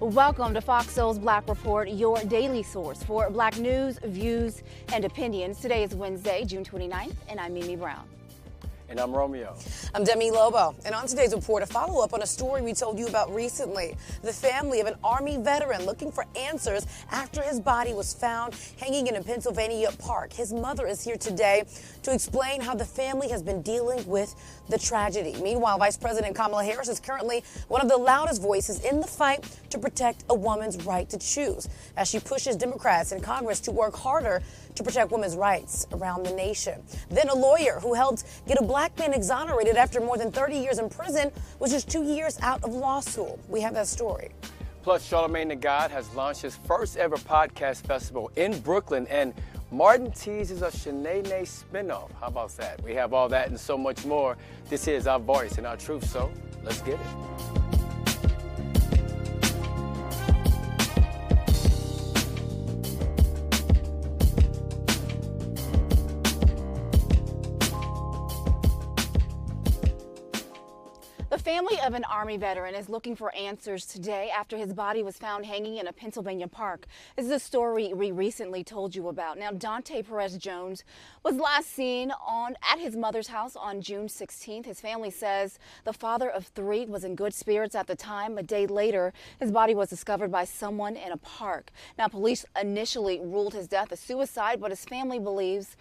Welcome to Fox Soul's Black Report, your daily source for Black news, views, and opinions. Today is Wednesday, June 29th, and I'm Mimi Brown. And I'm Romeo. I'm Demi Lobo. And on today's report, a follow-up on a story we told you about recently. The family of an Army veteran looking for answers after his body was found hanging in a Pennsylvania park. His mother is here today to explain how the family has been dealing with the tragedy. Meanwhile, Vice President Kamala Harris is currently one of the loudest voices in the fight to protect a woman's right to choose, as she pushes Democrats in Congress to work harder to protect women's rights around the nation. Then a lawyer who helped get a black man exonerated after more than 30 years in prison was just 2 years out of law school. We have that story. Plus, Charlamagne the God has launched his first ever podcast festival in Brooklyn, and Martin teases a Shanae spinoff. How about that? We have all that and so much more. This is our voice and our truth, so let's get it. The family of an Army veteran is looking for answers today after his body was found hanging in a Pennsylvania park. This is a story we recently told you about. Now, Donte Perez Jones was last seen at his mother's house on June 16th. His family says the father of three was in good spirits at the time. A day later, his body was discovered by someone in a park. Now, police initially ruled his death a suicide, but his family believes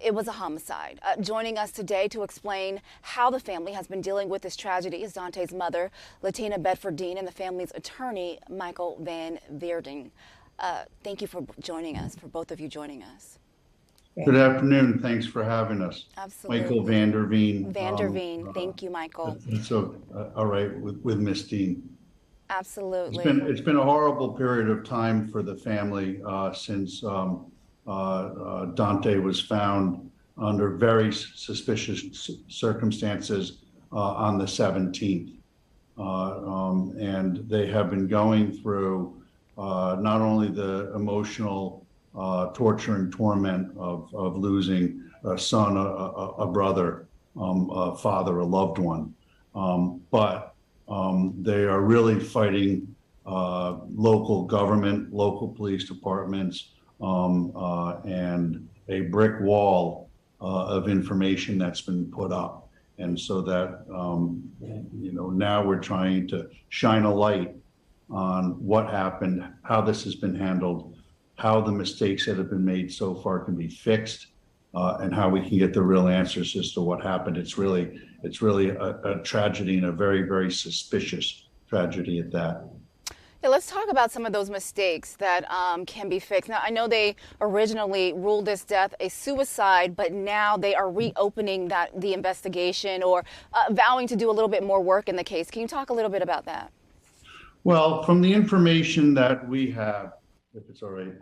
it was a homicide. Joining us today to explain how the family has been dealing with this tragedy is Donte's mother, Latina Bedford-Dean, and the family's attorney, Michael Van Veerding. Thank you for joining us, for both of you joining us. Good afternoon. Thanks for having us. Absolutely. Michael Van Der Veen. Van Der Veen. Thank you, Michael. So, all right, with Miss Dean. Absolutely. It's been a horrible period of time for the family since Donte was found under very suspicious circumstances on the 17th. And they have been going through not only the emotional torture and torment of losing a son, a brother, a father, a loved one, but they are really fighting local government, local police departments, and a brick wall of information that's been put up. And so that, now we're trying to shine a light on what happened, how this has been handled, how the mistakes that have been made so far can be fixed, and how we can get the real answers as to what happened. It's really a tragedy, and a very, very suspicious tragedy at that. Yeah, let's talk about some of those mistakes that can be fixed. Now, I know they originally ruled this death a suicide, but now they are reopening the investigation, or vowing to do a little bit more work in the case. Can you talk a little bit about that? Well, from the information that we have, if it's all right,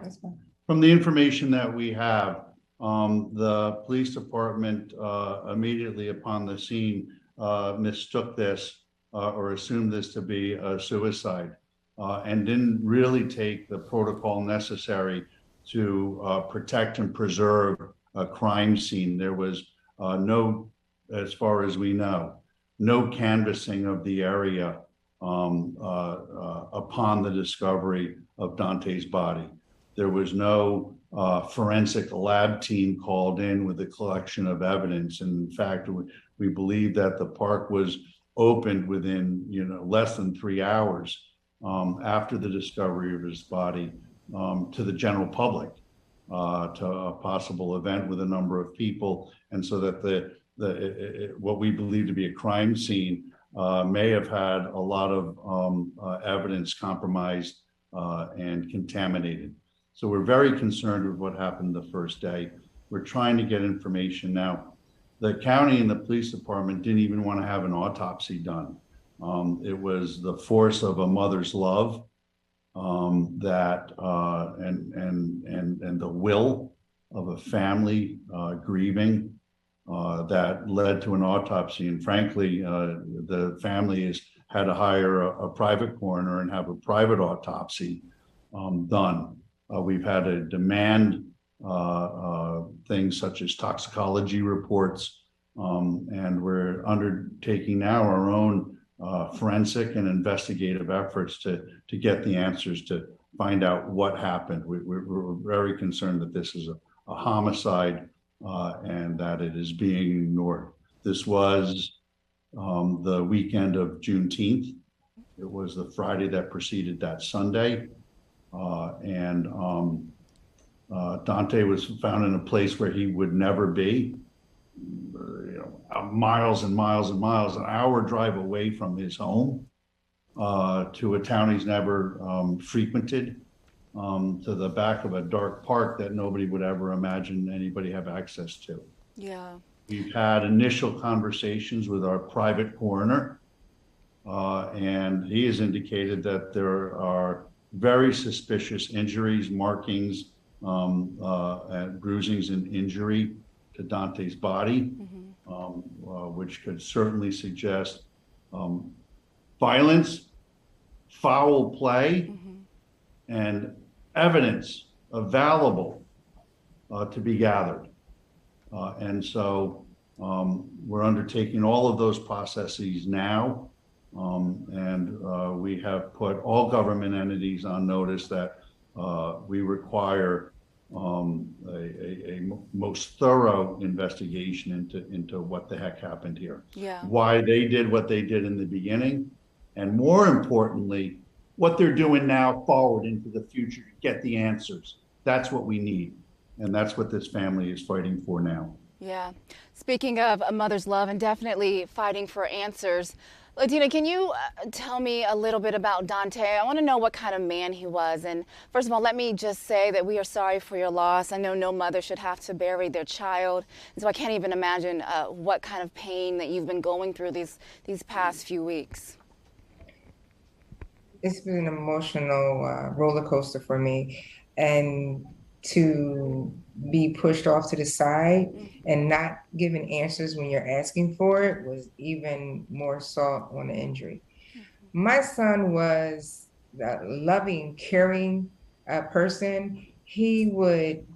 from the information that we have, the police department immediately upon the scene mistook this or assumed this to be a suicide. And didn't really take the protocol necessary to protect and preserve a crime scene. There was no, as far as we know, no canvassing of the area upon the discovery of Donte's body. There was no forensic lab team called in with a collection of evidence. And in fact, we believe that the park was opened within less than 3 hours after the discovery of his body to the general public, to a possible event with a number of people. And so that what we believe to be a crime scene may have had a lot of evidence compromised and contaminated. So we're very concerned with what happened the first day. We're trying to get information now. The county and the police department didn't even want to have an autopsy done. It was the force of a mother's love and the will of a family grieving that led to an autopsy. And frankly, the family had to hire a private coroner and have a private autopsy done. We've had to demand things such as toxicology reports, and we're undertaking now our own forensic and investigative efforts to get the answers to find out what happened. We're very concerned that this is a homicide and that it is being ignored. This was the weekend of Juneteenth. It was the Friday that preceded that Sunday. Donte was found in a place where he would never be, miles and miles and miles, an hour drive away from his home, to a town he's never frequented, to the back of a dark park that nobody would ever imagine anybody have access to. Yeah. We've had initial conversations with our private coroner, and he has indicated that there are very suspicious injuries, markings, and bruisings and injury to Donte's body, which could certainly suggest violence, foul play, and evidence available to be gathered. And so we're undertaking all of those processes now. We have put all government entities on notice that we require a most thorough investigation into what the heck happened here. Yeah. Why they did what they did in the beginning, and more importantly, what they're doing now forward into the future to get the answers. That's what we need. And that's what this family is fighting for now. Yeah. Speaking of a mother's love and definitely fighting for answers, Latina, can you tell me a little bit about Donte? I want to know what kind of man he was. And first of all, let me just say that we are sorry for your loss. I know no mother should have to bury their child. And so I can't even imagine what kind of pain that you've been going through these past few weeks. It's been an emotional roller coaster for me. And to be pushed off to the side and not given answers when you're asking for it was even more salt on the injury. My son was a loving, caring person. He would,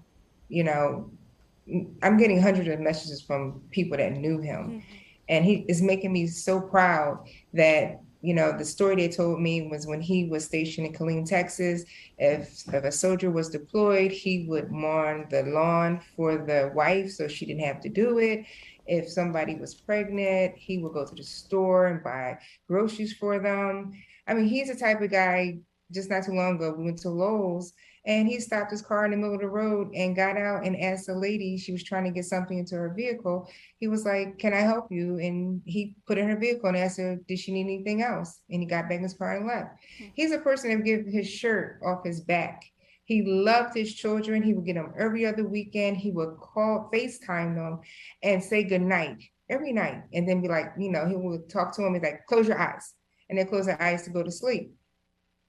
I'm getting hundreds of messages from people that knew him. And he is making me so proud that the story they told me was when he was stationed in Killeen, Texas, if a soldier was deployed, he would mourn the lawn for the wife so she didn't have to do it. If somebody was pregnant, he would go to the store and buy groceries for them. I mean, he's the type of guy, just not too long ago, we went to Lowe's and he stopped his car in the middle of the road and got out and asked the lady, she was trying to get something into her vehicle. He was like, "Can I help you?" And he put in her vehicle and asked her, did she need anything else? And he got back in his car and left. He's a person that would give his shirt off his back. He loved his children. He would get them every other weekend. He would FaceTime them and say goodnight every night. And then be like, he would talk to them and like, close your eyes. And then close their eyes to go to sleep.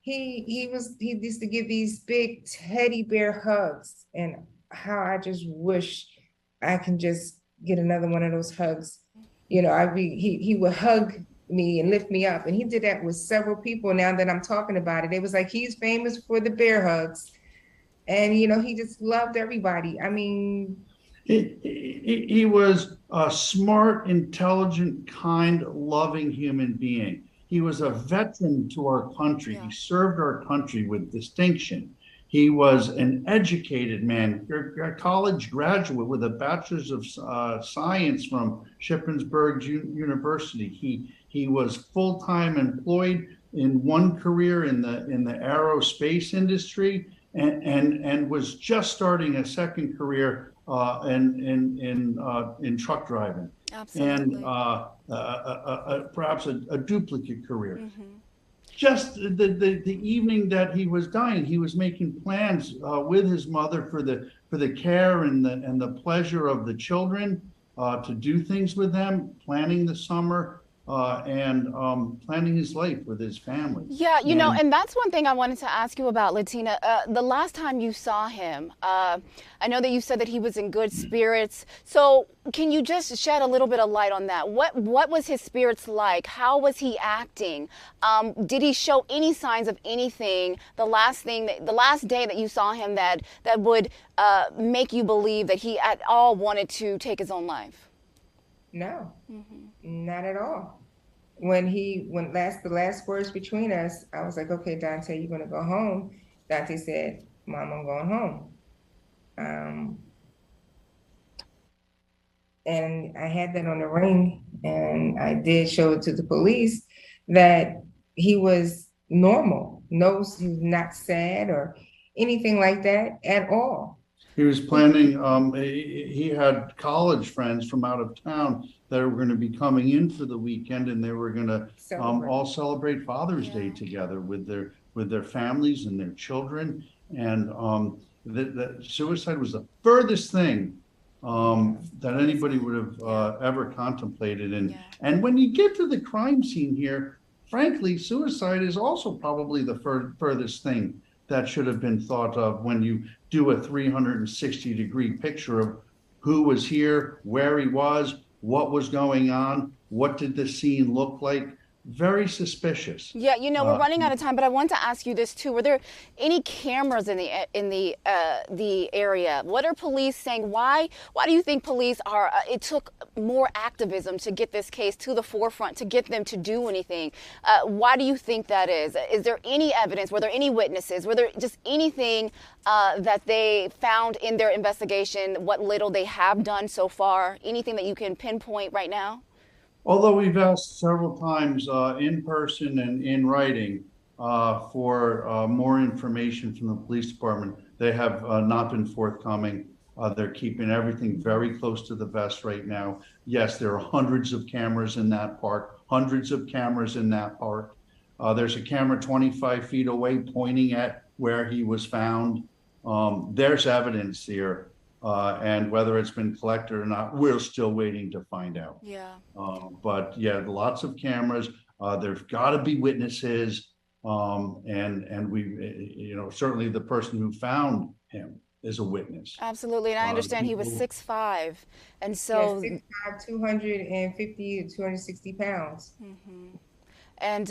He used to give these big teddy bear hugs, and how I just wish I can just get another one of those hugs. He would hug me and lift me up, and he did that with several people. Now that I'm talking about it, it was like he's famous for the bear hugs, and he just loved everybody. I mean, he was a smart, intelligent, kind, loving human being. He was a veteran to our country. Yeah. He served our country with distinction. He was an educated man, a college graduate with a bachelor's of science from Shippensburg University. He was full-time employed in one career in the aerospace industry, and was just starting a second career in truck driving. Absolutely. And perhaps a duplicate career. Just the evening that he was dying, he was making plans with his mother for the care and the pleasure of the children, to do things with them, planning the summer, and planning his life with his family. Yeah, and that's one thing I wanted to ask you about, Latina. The last time you saw him, I know that you said that he was in good spirits. So can you just shed a little bit of light on that? What was his spirits like? How was he acting? Did he show any signs of anything the last day that you saw him that would make you believe that he at all wanted to take his own life? No, not at all. when the last words between us, I was like, okay, Donte, you're gonna go home. Donte said, Mom, I'm going home. And I had that on the ring, and I did show it to the police that he was normal. No, he was not sad or anything like that at all. He was planning, he had college friends from out of town that were going to be coming in for the weekend, and they were going to all celebrate Father's Day together with their families and their children. And that suicide was the furthest thing that anybody would have ever contemplated. And when you get to the crime scene here, frankly, suicide is also probably the furthest thing that should have been thought of when you do a 360-degree picture of who was here, where he was, what was going on, what did the scene look like. Very suspicious. Yeah, we're running out of time, but I want to ask you this too. Were there any cameras in the area? What are police saying? Why do you think police are? It took more activism to get this case to the forefront, to get them to do anything. Why do you think that is? Is there any evidence? Were there any witnesses? Were there just anything that they found in their investigation? What little they have done so far? Anything that you can pinpoint right now? Although we've asked several times in person and in writing for more information from the police department, they have not been forthcoming. They're keeping everything very close to the vest right now. Yes, there are hundreds of cameras in that park, There's a camera 25 feet away pointing at where he was found. There's evidence here. And whether it's been collected or not, we're still waiting to find out. Yeah. But yeah, lots of cameras. There's got to be witnesses, and we, certainly the person who found him is a witness. Absolutely, and I understand he was 6'5", and so 6'5", 250 to 260 pounds. Mm-hmm. And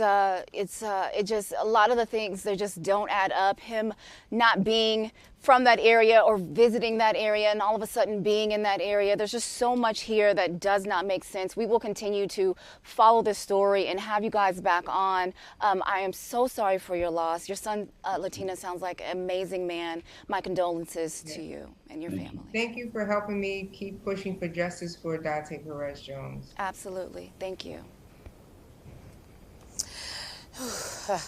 it just, a lot of the things, they just don't add up. Him not being from that area or visiting that area and all of a sudden being in that area. There's just so much here that does not make sense. We will continue to follow this story and have you guys back on. I am so sorry for your loss. Your son, Latina, sounds like an amazing man. My condolences to you and your family. Thank you for helping me keep pushing for justice for Donte Perez Jones. Absolutely. Thank you.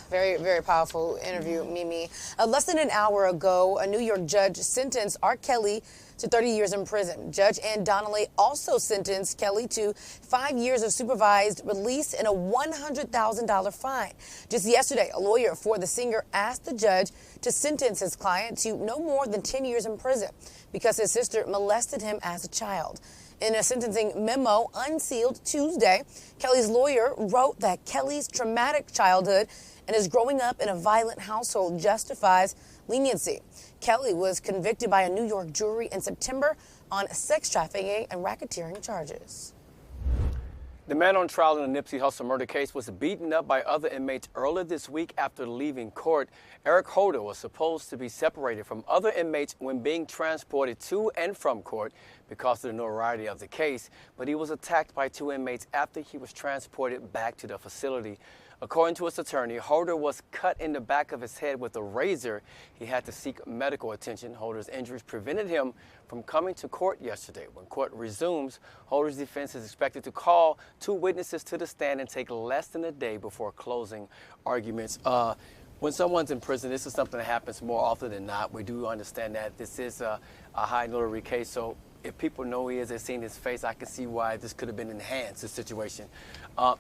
Very, very powerful interview, Mimi. Less than an hour ago, a New York judge sentenced R. Kelly to 30 years in prison. Judge Ann Donnelly also sentenced Kelly to 5 years of supervised release and a $100,000 fine. Just yesterday, a lawyer for the singer asked the judge to sentence his client to no more than 10 years in prison because his sister molested him as a child. In a sentencing memo unsealed Tuesday, Kelly's lawyer wrote that Kelly's traumatic childhood and his growing up in a violent household justifies leniency. Kelly was convicted by a New York jury in September on sex trafficking and racketeering charges. The man on trial in the Nipsey Hussle murder case was beaten up by other inmates earlier this week after leaving court. Eric Holder was supposed to be separated from other inmates when being transported to and from court because of the notoriety of the case, but he was attacked by two inmates after he was transported back to the facility. According to his attorney, Holder was cut in the back of his head with a razor. He had to seek medical attention. Holder's injuries prevented him from coming to court yesterday. When court resumes, Holder's defense is expected to call two witnesses to the stand and take less than a day before closing arguments. When someone's in prison, this is something that happens more often than not. We do understand that this is a high notary case, so if people know who he is, they've seen his face, I can see why this could have been enhanced, this situation.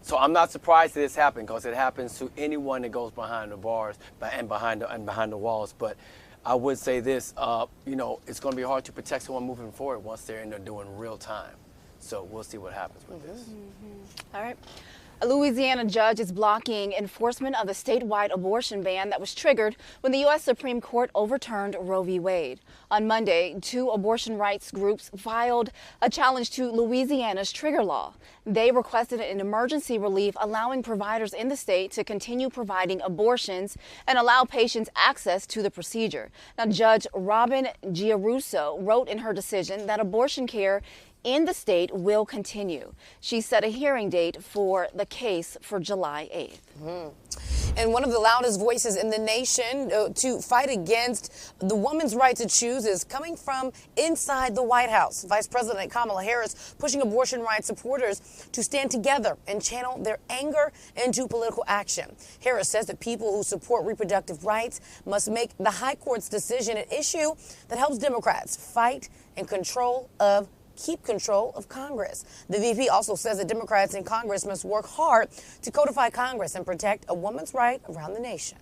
So I'm not surprised that this happened because it happens to anyone that goes behind the bars and behind the walls. But I would say this, it's going to be hard to protect someone moving forward once they're in there doing real time. So we'll see what happens with this. All right. A Louisiana judge is blocking enforcement of the statewide abortion ban that was triggered when the U.S. Supreme Court overturned Roe v. Wade. On Monday, two abortion rights groups filed a challenge to Louisiana's trigger law. They requested an emergency relief allowing providers in the state to continue providing abortions and allow patients access to the procedure. Now, Judge Robin Giarrusso wrote in her decision that abortion care in the state will continue. She set a hearing date for the case for July 8th. And one of the loudest voices in the nation to fight against the woman's right to choose is coming from inside the White House. Vice President Kamala Harris pushing abortion rights supporters to stand together and channel their anger into political action. Harris says that people who support reproductive rights must make the high court's decision an issue that helps Democrats fight and keep control of Congress. The VP also says that Democrats in Congress must work hard to codify Congress and protect a woman's right around the nation.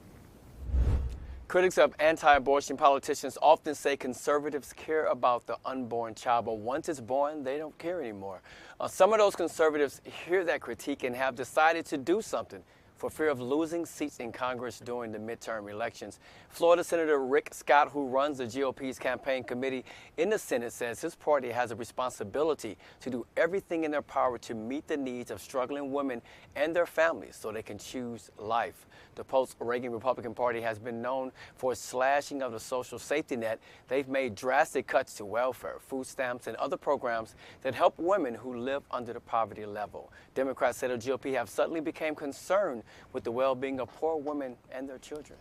Critics of anti-abortion politicians often say conservatives care about the unborn child, but once it's born, they don't care anymore. Some of those conservatives hear that critique and have decided to do something for fear of losing seats in Congress during the midterm elections. Florida Senator Rick Scott, who runs the GOP's campaign committee in the Senate, says his party has a responsibility to do everything in their power to meet the needs of struggling women and their families so they can choose life. The post-Reagan Republican Party has been known for its slashing of the social safety net. They've made drastic cuts to welfare, food stamps, and other programs that help women who live under the poverty level. Democrats say the GOP have suddenly become concerned with the well-being of poor women and their children.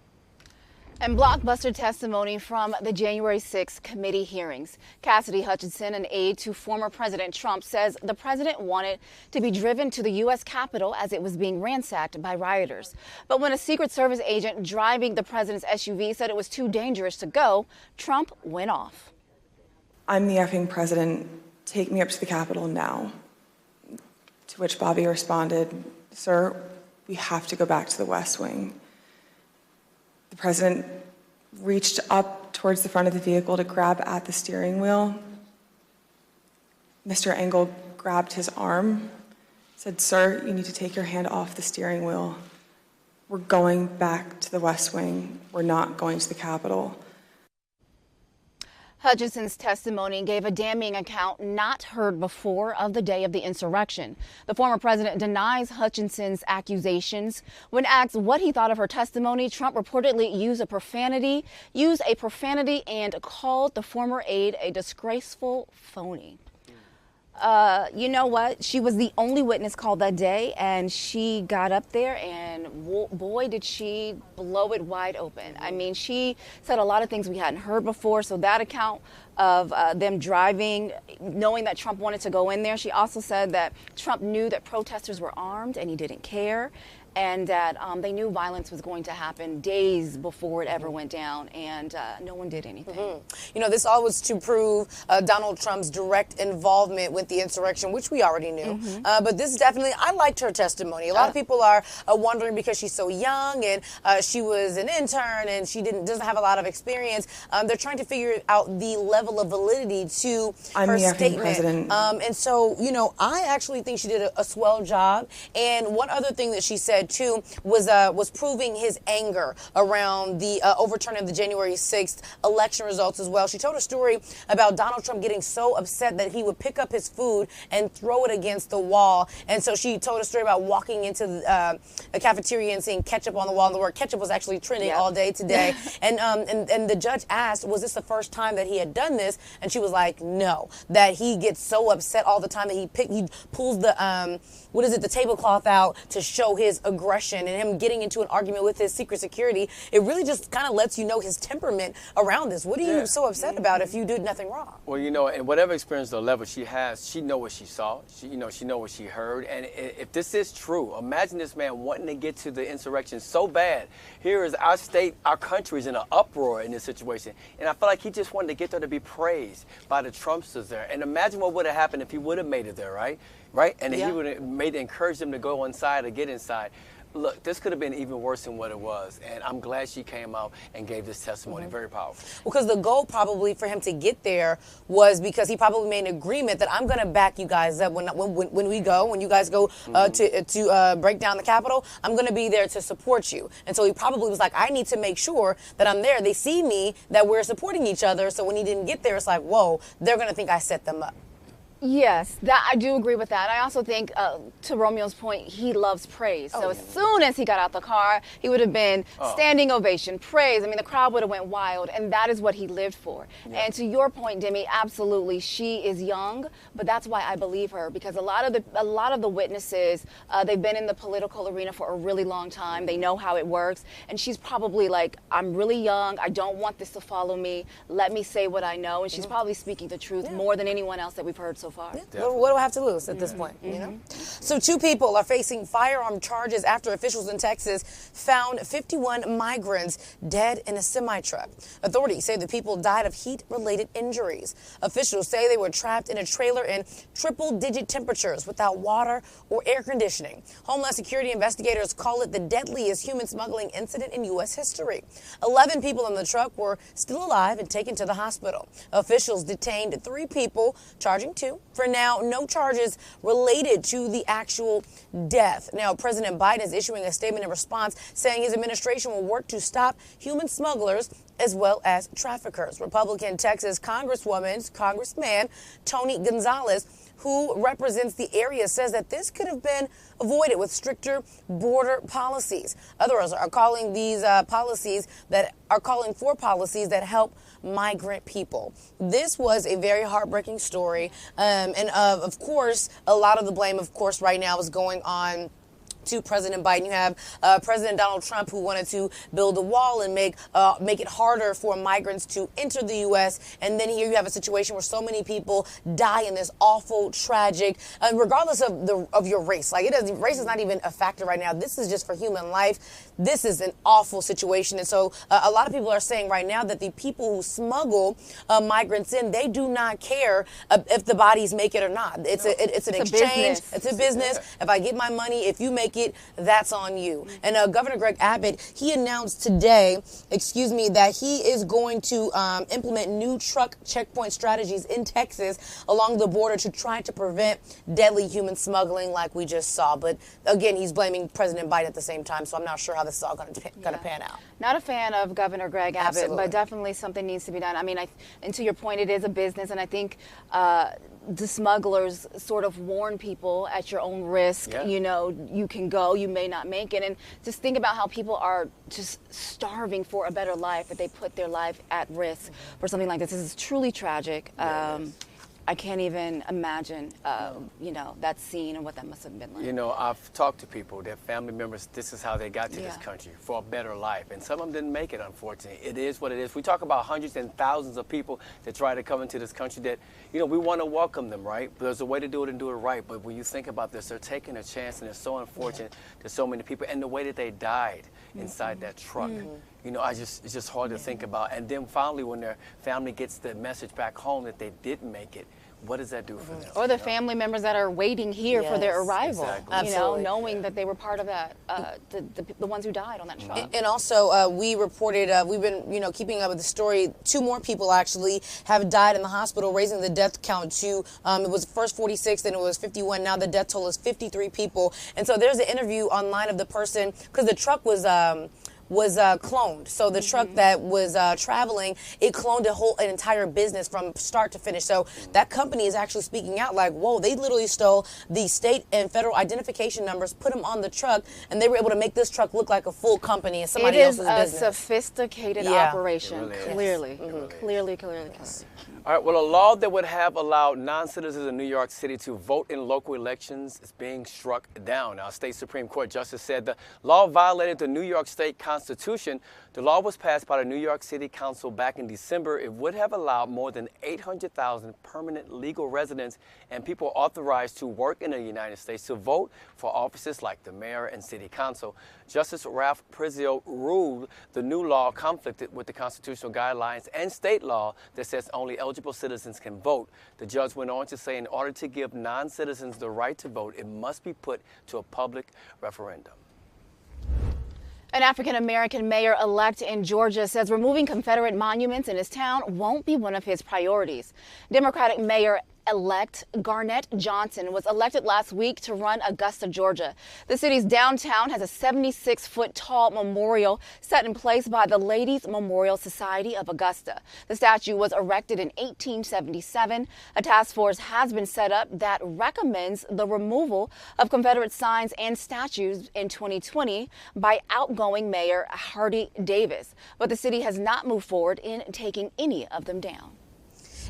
And blockbuster testimony from the January 6th committee hearings. Cassidy Hutchinson, an aide to former President Trump, says the president wanted to be driven to the U.S. Capitol as it was being ransacked by rioters. But when a Secret Service agent driving the president's SUV said it was too dangerous to go, Trump went off. "I'm the effing president. Take me up to the Capitol now." To which Bobby responded, "Sir, we have to go back to the West Wing." The president reached up towards the front of the vehicle to grab at the steering wheel. Mr. Engel grabbed his arm, said, "Sir, you need to take your hand off the steering wheel. We're going back to the West Wing. We're not going to the Capitol." Hutchinson's testimony gave a damning account not heard before of the day of the insurrection. The former president denies Hutchinson's accusations. When asked what he thought of her testimony, Trump reportedly used a profanity and called the former aide a disgraceful phony. You know what? She was the only witness called that day, and she got up there, and boy, did she blow it wide open. I mean, she said a lot of things we hadn't heard before, so that account of them driving, knowing that Trump wanted to go in there. She also said that Trump knew that protesters were armed, and he didn't care, and that they knew violence was going to happen days before it ever went down, and no one did anything. You know, this all was to prove Donald Trump's direct involvement with the insurrection, which we already knew. But this definitely, I liked her testimony. A lot of people are wondering because she's so young and she was an intern and she doesn't have a lot of experience. They're trying to figure out the level of validity to her statement. President. And so, you know, I actually think she did a swell job. And one other thing that she said too was proving his anger around the overturning of the January 6th election results as well. She told a story about Donald Trump getting so upset that he would pick up his food and throw it against the wall. And so she told a story about walking into a cafeteria and seeing ketchup on the wall, and the word ketchup was actually trending all day today. And the judge asked, was this the first time that he had done this? And she was like, no, that he gets so upset all the time that he pulls the the tablecloth out to show his aggression, and him getting into an argument with his secret security. It really just kind of lets you know his temperament around this. What are you so upset about if you did nothing wrong? Well, you know, and whatever experience or level she has, she know what she saw. She know what she heard. And if this is true, imagine this man wanting to get to the insurrection so bad. Here is our state, our country is in an uproar in this situation. And I feel like he just wanted to get there to be praised by the Trumpsters there. And imagine what would have happened if he would have made it there, right? And he would have encouraged them to go inside or get inside. Look, this could have been even worse than what it was, and I'm glad she came out and gave this testimony. Very powerful. Because the goal probably for him to get there was because he probably made an agreement that I'm going to back you guys up when you guys go to break down the Capitol. I'm going to be there to support you. And so he probably was like, I need to make sure that I'm there. They see me, that we're supporting each other. So when he didn't get there, it's like, whoa, they're going to think I set them up. Yes, that I do agree with that. I also think, to Romeo's point, he loves praise. So as soon as he got out the car, he would have been standing ovation, praise. I mean, the crowd would have went wild, and that is what he lived for. Yeah. And to your point, Demi, absolutely, she is young, but that's why I believe her, because a lot of the witnesses, they've been in the political arena for a really long time. They know how it works, and she's probably like, I'm really young. I don't want this to follow me. Let me say what I know, and she's probably speaking the truth more than anyone else that we've heard so far. Yeah. What do I have to lose at this point? You know. So 2 people are facing firearm charges after officials in Texas found 51 migrants dead in a semi-truck. Authorities say the people died of heat-related injuries. Officials say they were trapped in a trailer in triple-digit temperatures without water or air conditioning. Homeland Security investigators call it the deadliest human smuggling incident in U.S. history. 11 people in the truck were still alive and taken to the hospital. Officials detained 3 people, charging 2. For now, no charges related to the actual death. Now, President Biden is issuing a statement in response saying his administration will work to stop human smugglers as well as traffickers. Republican Texas Congressman Tony Gonzalez, who represents the area, says that this could have been avoided with stricter border policies. Others are calling these policies for policies that help migrant people. This was a very heartbreaking story. And of course, a lot of the blame, of course, right now is going on to President Biden. You have President Donald Trump, who wanted to build a wall and make it harder for migrants to enter the U.S. And then here you have a situation where so many people die in this awful, tragic, regardless of your race. Like race is not even a factor right now. This is just for human life. This is an awful situation. And so a lot of people are saying right now that the people who smuggle migrants in, they do not care if the bodies make it or not. It's an exchange. It's a business. If I get my money, if you make it, that's on you. And Governor Greg Abbott, he announced today, that he is going to implement new truck checkpoint strategies in Texas along the border to try to prevent deadly human smuggling like we just saw. But again, he's blaming President Biden at the same time, so I'm not sure how this is all going to pan out. Not a fan of Governor Greg Abbott, Absolutely. but definitely something needs to be done. I mean, and to your point, it is a business, and I think the smugglers sort of warn people at your own risk. Yeah. You know, you can go, you may not make it. And just think about how people are just starving for a better life, that they put their life at risk for something like this. This is truly tragic. I can't even imagine, that scene and what that must have been like. You know, I've talked to people, their family members, this is how they got to this country, for a better life. And some of them didn't make it, unfortunately. It is what it is. We talk about hundreds and thousands of people that try to come into this country that, we want to welcome them, right? But there's a way to do it and do it right. But when you think about this, they're taking a chance, and it's so unfortunate to so many people. And the way that they died inside that truck. It's just hard to think about. And then finally, when their family gets the message back home that they didn't make it, what does that do for them? Or the family members that are waiting here for their arrival, Absolutely. knowing that they were part of that, the ones who died on that truck. And also, we reported, we've been, keeping up with the story. 2 more people actually have died in the hospital, raising the death count to, it was first 46, then it was 51. Now the death toll is 53 people. And so there's an interview online of the person, because the truck was cloned. So the truck that was traveling, it cloned an entire business from start to finish. So that company is actually speaking out like, whoa, they literally stole the state and federal identification numbers, put them on the truck, and they were able to make this truck look like a full company and somebody else's business. It is a sophisticated operation, really clearly. All right, well, a law that would have allowed non-citizens in New York City to vote in local elections is being struck down. Now, state Supreme Court justice said the law violated the New York State Constitution. The law was passed by the New York City Council back in December. It would have allowed more than 800,000 permanent legal residents and people authorized to work in the United States to vote for offices like the mayor and city council. Justice Ralph Prizio ruled the new law conflicted with the constitutional guidelines and state law that says only eligible citizens can vote. The judge went on to say in order to give non-citizens the right to vote, it must be put to a public referendum. An African-American mayor-elect in Georgia says removing Confederate monuments in his town won't be one of his priorities. Democratic Mayor Mayor-elect Garnett Johnson was elected last week to run Augusta, Georgia. The city's downtown has a 76-foot-tall memorial set in place by the Ladies Memorial Society of Augusta. The statue was erected in 1877. A task force has been set up that recommends the removal of Confederate signs and statues in 2020 by outgoing Mayor Hardy Davis. But the city has not moved forward in taking any of them down.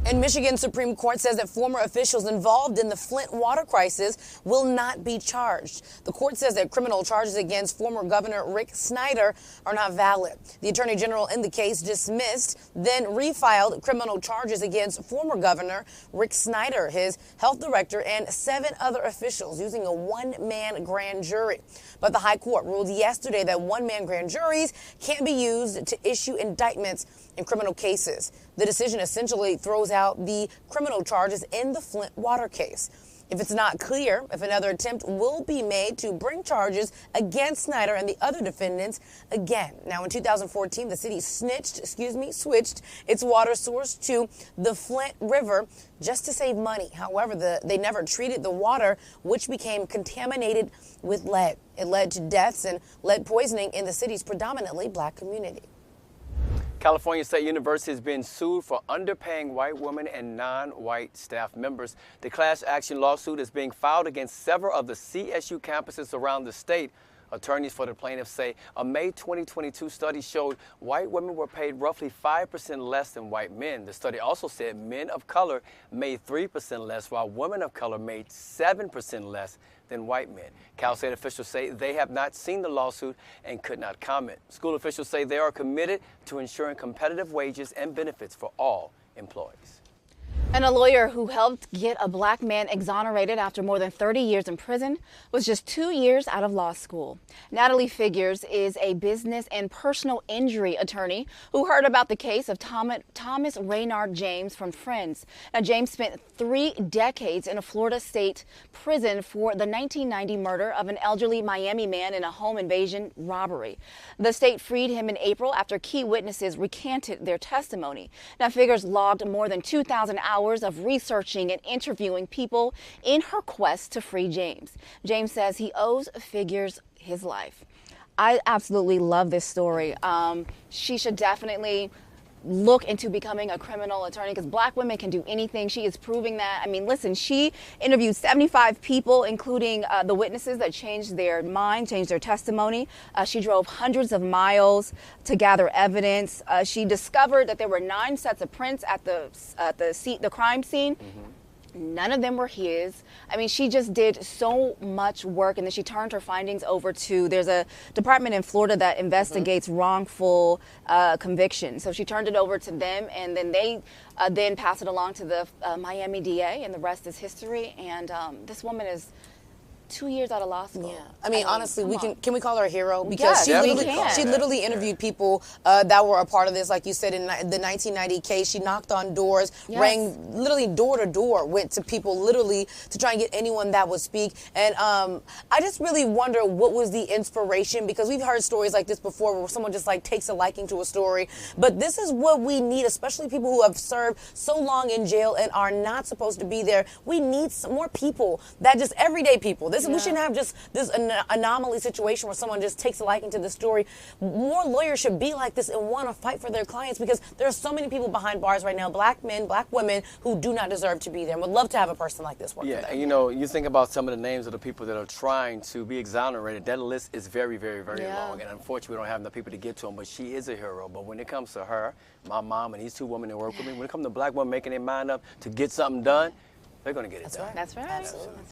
And Michigan Supreme Court says that former officials involved in the Flint water crisis will not be charged. The court says that criminal charges against former Governor Rick Snyder are not valid. The Attorney General in the case dismissed, then refiled criminal charges against former Governor Rick Snyder, his health director, and 7 other officials using a one-man grand jury. But the High Court ruled yesterday that one-man grand juries can't be used to issue indictments in criminal cases. The decision essentially throws out the criminal charges in the Flint water case. If it's not clear if another attempt will be made to bring charges against Snyder and the other defendants again. Now, in 2014, the city switched its water source to the Flint River just to save money. However, they never treated the water, which became contaminated with lead. It led to deaths and lead poisoning in the city's predominantly black community. California State University has been sued for underpaying white women and non-white staff members. The class action lawsuit is being filed against several of the CSU campuses around the state. Attorneys for the plaintiffs say a May 2022 study showed white women were paid roughly 5% less than white men. The study also said men of color made 3% less, while women of color made 7% less than white men. Cal State officials say they have not seen the lawsuit and could not comment. School officials say they are committed to ensuring competitive wages and benefits for all employees. And a lawyer who helped get a black man exonerated after more than 30 years in prison was just 2 years out of law school. Natalie Figures is a business and personal injury attorney who heard about the case of Thomas Raynard James from friends. Now, James spent 3 decades in a Florida state prison for the 1990 murder of an elderly Miami man in a home invasion robbery. The state freed him in April after key witnesses recanted their testimony. Now, Figures logged more than 2,000 hours of researching and interviewing people in her quest to free James. James says he owes Figures his life. I absolutely love this story. She should definitely look into becoming a criminal attorney because black women can do anything. She is proving that. I mean, listen, she interviewed 75 people, including the witnesses that changed their mind, changed their testimony. She drove hundreds of miles to gather evidence. She discovered that there were 9 sets of prints at the crime scene. None of them were his. I mean, she just did so much work, and then she turned her findings over to, there's a department in Florida that investigates wrongful convictions. So she turned it over to them, and then they then pass it along to the Miami DA, and the rest is history. And this woman is 2 years out of law school. Yeah, I mean honestly, can we call her a hero? Because yes, she literally interviewed people that were a part of this. Like you said, in the 1990 case, she knocked on doors, rang literally door to door, went to people literally to try and get anyone that would speak. And I just really wonder what was the inspiration, because we've heard stories like this before where someone just like takes a liking to a story. But this is what we need, especially people who have served so long in jail and are not supposed to be there. We need some more people, that just everyday people. We shouldn't have just this anomaly situation where someone just takes a liking to the story. More lawyers should be like this and want to fight for their clients, because there are so many people behind bars right now, black men, black women, who do not deserve to be there, and would love to have a person like this work for them. And you know, you think about some of the names of the people that are trying to be exonerated. That list is very, very, very long, and unfortunately we don't have enough people to get to them, but she is a hero. But when it comes to her, my mom, and these 2 women that work with me, when it comes to black women making their mind up to get something done, they're going to get it done. That's right. Absolutely.